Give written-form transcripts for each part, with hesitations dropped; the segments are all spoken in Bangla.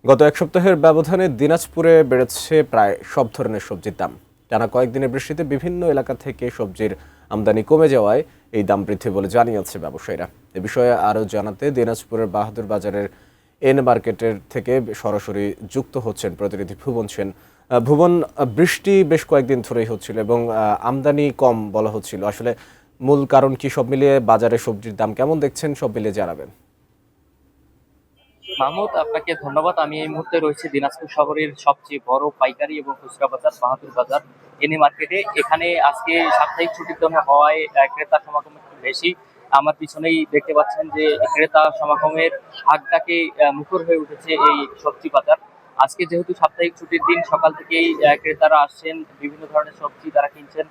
গত এক সপ্তাহের ব্যবধানে দিনাজপুরে বেড়েছে প্রায় সব ধরনের সবজির দাম। টানা কয়েকদিনের বৃষ্টিতে বিভিন্ন এলাকা থেকে সবজির আমদানি কমে যাওয়ায় এই দাম বৃদ্ধি বলে জানিয়েছে ব্যবসায়ীরা। এ বিষয়ে আরও জানাতে দিনাজপুরের বাহাদুর বাজারের এন মার্কেটের থেকে সরাসরি যুক্ত হচ্ছেন প্রতিনিধি ভুবন সেন। ভুবন, বৃষ্টি বেশ কয়েকদিন ধরেই হচ্ছিল এবং আমদানি কম বলা হচ্ছিল। আসলে মূল কারণ কি? সব মিলিয়ে বাজারে সবজির দাম কেমন দেখছেন, সব মিলিয়ে জানাবেন। মাহমুদ, আপনাকে ধন্যবাদ। আমি এই মুহূর্তে রয়েছে দিনাজপুর শহরের সবচেয়ে বড় পাইকারি এবং খুচরা বাজার বাহাদুর বাজার এনি মার্কেটে। এখানে আজকে সাপ্তাহিক ছুটির জন্য হওয়ায় ক্রেতা সমাগম একটু বেশি। আমার পিছনেই দেখতে পাচ্ছেন যে ক্রেতা সমাগমের ভাগটাকে মুখর হয়ে উঠেছে এই সবজি বাজার। আজকে যেহেতু সাপ্তাহিক ছুটির দিন, সকাল থেকেই ক্রেতারা আসছেন, বিভিন্ন ধরনের সবজি তারা কিনছেন।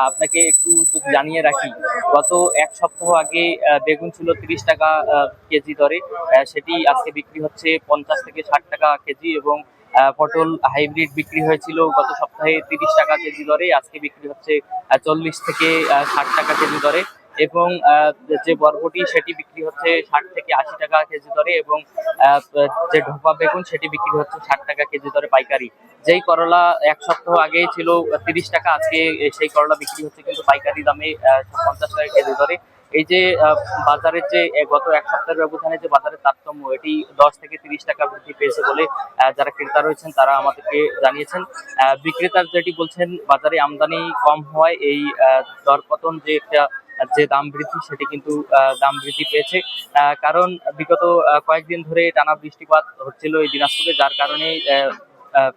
আপনাকে একটু যদি জানিয়ে রাখি, গত এক সপ্তাহ আগে বেগুন ছিল 30 টাকা কেজি দরে, সেটি আজকে বিক্রি হচ্ছে 50 থেকে 60 টাকা কেজি। এবং পটল হাইব্রিড বিক্রি হয়েছিল গত সপ্তাহে 30 টাকা কেজি দরে, আজকে বিক্রি হচ্ছে 40 থেকে 60 টাকা কেজি দরে। এবং যে বরবটি সেটি বিক্রি হচ্ছে 60 থেকে 80 টাকা কেজি দরে। এবং যে ঢোপা বেগুন সেটি বিক্রি হচ্ছে 60 টাকা কেজি দরে পাইকারি। যেই করলা এক সপ্তাহ আগে ছিল 30 টাকা, আজকে সেই করলা বিক্রি হচ্ছে কিন্তু পাইকারি দামে 50 টাকা কেজি দরে। এই যে বাজারের যে গত এক সপ্তাহের ব্যবধানে যে বাজারের তারতম্য, এটি 10 থেকে 30 টাকা বৃদ্ধি পেয়েছে বলে যারা ক্রেতা রয়েছেন তারা আমাদেরকে জানিয়েছেন। বিক্রেতার যেটি বলছেন, বাজারে আমদানি কম হওয়ায় এই দরপতন যে দাম বৃদ্ধি, সেটি কিন্তু দাম বৃদ্ধি পেয়েছে। কারণ বিগত কয়েকদিন ধরে টানা বৃষ্টিপাত হচ্ছিল এই দিনাজপুরে, যার কারণে আহ,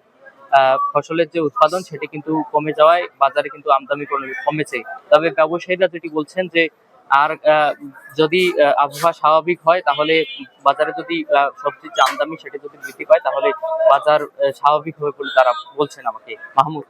ফসলের যে উৎপাদন সেটি কিন্তু কমে যাওয়ায় বাজারে কিন্তু আমদানি কমেছে। তবে ব্যবসায়ীরা যেটি বলছেন যে আর যদি আবহাওয়া স্বাভাবিক হয়, তাহলে বাজারে যদি সবজির যে আমদানি সেটি যদি বৃদ্ধি পায়, তাহলে বাজার স্বাভাবিক হবে বলে তারা বলছেন আমাকে। মাহমুদ।